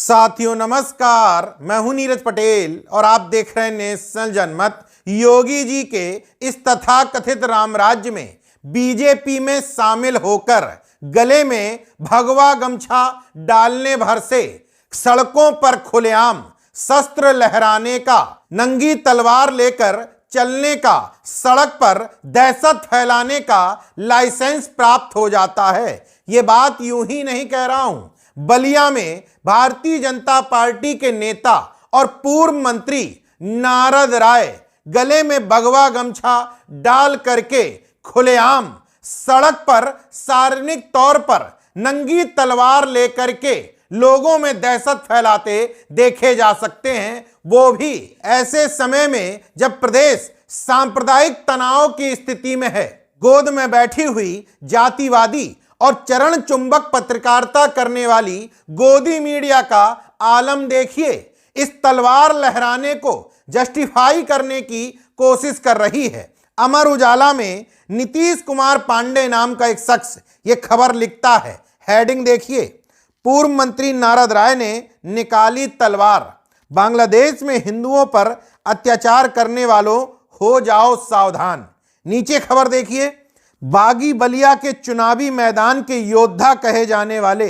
साथियों नमस्कार, मैं हूं नीरज पटेल और आप देख रहे हैं नेशनल जनमत। योगी जी के इस तथाकथित राम राज्य में बीजेपी में शामिल होकर गले में भगवा गमछा डालने भर से सड़कों पर खुलेआम शस्त्र लहराने का, नंगी तलवार लेकर चलने का, सड़क पर दहशत फैलाने का लाइसेंस प्राप्त हो जाता है। ये बात यूं ही नहीं कह रहा हूं। बलिया में भारतीय जनता पार्टी के नेता और पूर्व मंत्री नारद राय गले में भगवा गमछा डाल करके खुलेआम सड़क पर सार्वजनिक तौर पर नंगी तलवार लेकर के लोगों में दहशत फैलाते देखे जा सकते हैं, वो भी ऐसे समय में जब प्रदेश सांप्रदायिक तनाव की स्थिति में है। गोद में बैठी हुई जातिवादी और चरण चुंबक पत्रकारिता करने वाली गोदी मीडिया का आलम देखिए। इस तलवार लहराने को जस्टिफाई करने की कोशिश कर रही है। अमर उजाला में नीतीश कुमार पांडे नाम का एक शख्स ये खबर लिखता है। हेडिंग देखिए, पूर्व मंत्री नारद राय ने निकाली तलवार, बांग्लादेश में हिंदुओं पर अत्याचार करने वालों हो जाओ सावधान। नीचे खबर देखिए, बागी बलिया के चुनावी मैदान के योद्धा कहे जाने वाले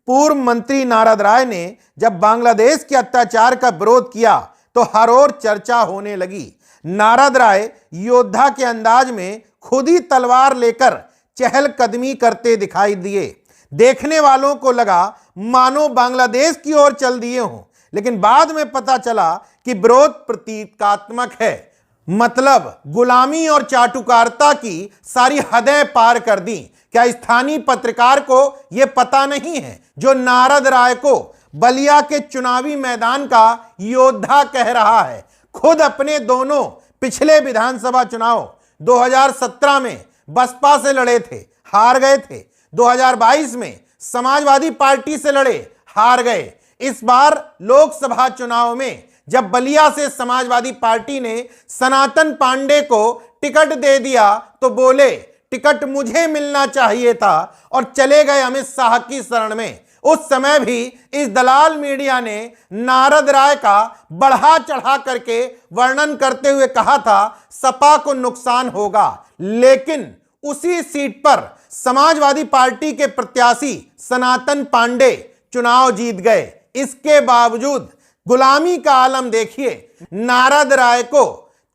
पूर्व मंत्री नारद राय ने जब बांग्लादेश के अत्याचार का विरोध किया तो हर ओर चर्चा होने लगी। नारद राय योद्धा के अंदाज में खुद ही तलवार लेकर चहलकदमी करते दिखाई दिए। देखने वालों को लगा मानो बांग्लादेश की ओर चल दिए हों, लेकिन बाद में पता चला कि विरोध प्रतीकात्मक है, मतलब गुलामी और चाटुकारिता की सारी हदें पार कर दी। क्या स्थानीय पत्रकार को यह पता नहीं है जो नारद राय को बलिया के चुनावी मैदान का योद्धा कह रहा है, खुद अपने दोनों पिछले विधानसभा चुनाव 2017 में बसपा से लड़े थे, हार गए थे। 2022 में समाजवादी पार्टी से लड़े, हार गए। इस बार लोकसभा चुनाव में जब बलिया से समाजवादी पार्टी ने सनातन पांडे को टिकट दे दिया तो बोले टिकट मुझे मिलना चाहिए था और चले गए अमित शाह की शरण में। उस समय भी इस दलाल मीडिया ने नारद राय का बढ़ा चढ़ा करके वर्णन करते हुए कहा था सपा को नुकसान होगा, लेकिन उसी सीट पर समाजवादी पार्टी के प्रत्याशी सनातन पांडे चुनाव जीत गए। इसके बावजूद गुलामी का आलम देखिए, नारद राय को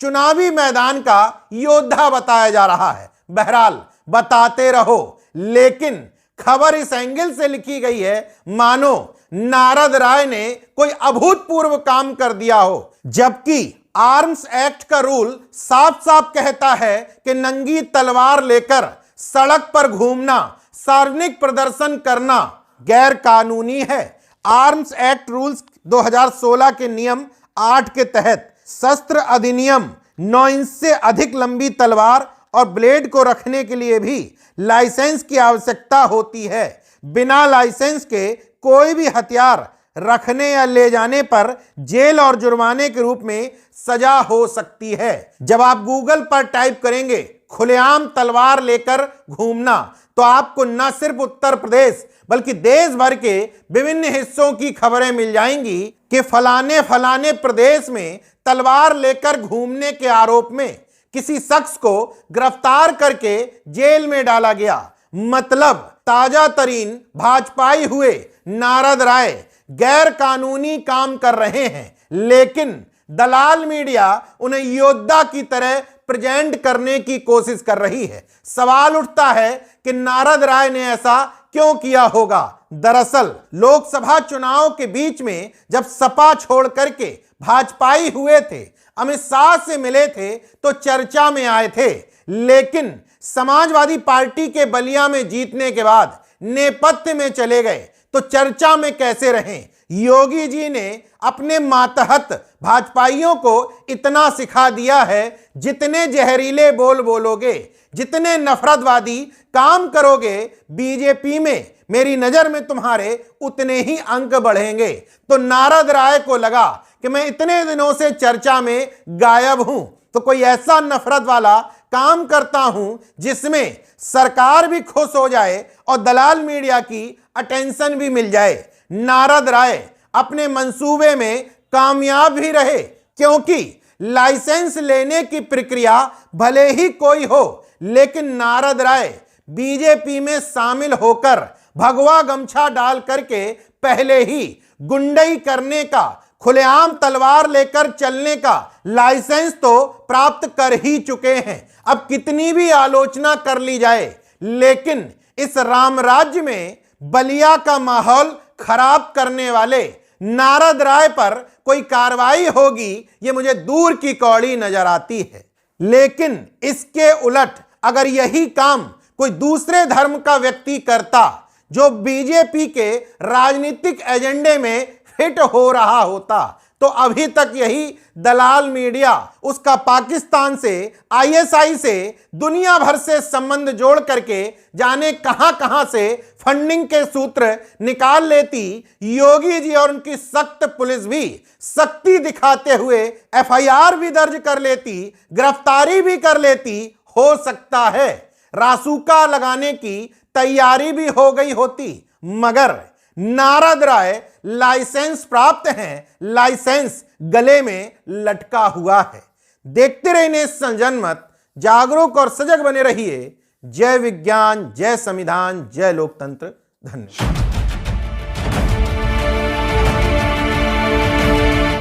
चुनावी मैदान का योद्धा बताया जा रहा है। बहरहाल बताते रहो, लेकिन खबर इस एंगल से लिखी गई है मानो नारद राय ने कोई अभूतपूर्व काम कर दिया हो, जबकि आर्म्स एक्ट का रूल साफ साफ कहता है कि नंगी तलवार लेकर सड़क पर घूमना, सार्वजनिक प्रदर्शन करना गैर कानूनी है। आर्म्स एक्ट रूल्स 2016 के नियम 8 के तहत शस्त्र अधिनियम 9 इंच से अधिक लंबी तलवार और ब्लेड को रखने के लिए भी लाइसेंस की आवश्यकता होती है। बिना लाइसेंस के कोई भी हथियार रखने या ले जाने पर जेल और जुर्माने के रूप में सजा हो सकती है। जब आप गूगल पर टाइप करेंगे खुलेआम तलवार लेकर घूमना तो आपको न सिर्फ उत्तर प्रदेश बल्कि देश भर के विभिन्न हिस्सों की खबरें मिल जाएंगी कि फलाने फलाने प्रदेश में तलवार लेकर घूमने के आरोप में किसी शख्स को गिरफ्तार करके जेल में डाला गया। मतलब ताजा तरीन भाजपाई हुए नारद राय गैर कानूनी काम कर रहे हैं, लेकिन दलाल मीडिया उन्हें योद्धा की तरह प्रेजेंट करने की कोशिश कर रही है। सवाल उठता है कि नारद राय ने ऐसा क्यों किया होगा। दरअसल लोकसभा चुनाव के बीच में जब सपा छोड़ करके भाजपाई हुए थे, अमित शाह से मिले थे तो चर्चा में आए थे, लेकिन समाजवादी पार्टी के बलिया में जीतने के बाद नेपथ्य में चले गए तो चर्चा में कैसे रहें। योगी जी ने अपने मातहत भाजपाइयों को इतना सिखा दिया है, जितने जहरीले बोल बोलोगे, जितने नफरतवादी काम करोगे बीजेपी में, मेरी नजर में तुम्हारे उतने ही अंक बढ़ेंगे। तो नारद राय को लगा कि मैं इतने दिनों से चर्चा में गायब हूं तो कोई ऐसा नफरत वाला काम करता हूं जिसमें सरकार भी खुश हो जाए और दलाल मीडिया की अटेंशन भी मिल जाए। नारद राय अपने मंसूबे में कामयाब भी रहे, क्योंकि लाइसेंस लेने की प्रक्रिया भले ही कोई हो, लेकिन नारद राय बीजेपी में शामिल होकर भगवा गमछा डाल करके पहले ही गुंडई करने का, खुलेआम तलवार लेकर चलने का लाइसेंस तो प्राप्त कर ही चुके हैं। अब कितनी भी आलोचना कर ली जाए, लेकिन इस राम राज्य में बलिया का माहौल खराब करने वाले नारद राय पर कोई कार्रवाई होगी, ये मुझे दूर की कौड़ी नजर आती है। लेकिन इसके उलट अगर यही काम कोई दूसरे धर्म का व्यक्ति करता, जो बीजेपी के राजनीतिक एजेंडे में फिट हो रहा होता, तो अभी तक यही दलाल मीडिया उसका पाकिस्तान से, आईएसआई से, दुनिया भर से संबंध जोड़ करके जाने कहां कहां से फंडिंग के सूत्र निकाल लेती। योगी जी और उनकी सख्त पुलिस भी सख्ती दिखाते हुए एफआईआर भी दर्ज कर लेती, गिरफ्तारी भी कर लेती। हो सकता है रासुका लगाने की तैयारी भी हो गई होती, मगर नारद राय लाइसेंस प्राप्त हैं, लाइसेंस गले में लटका हुआ है। देखते रहिए नेशनल जनमत, जागरूक और सजग बने रहिए। जय विज्ञान, जय संविधान, जय लोकतंत्र। धन्यवाद।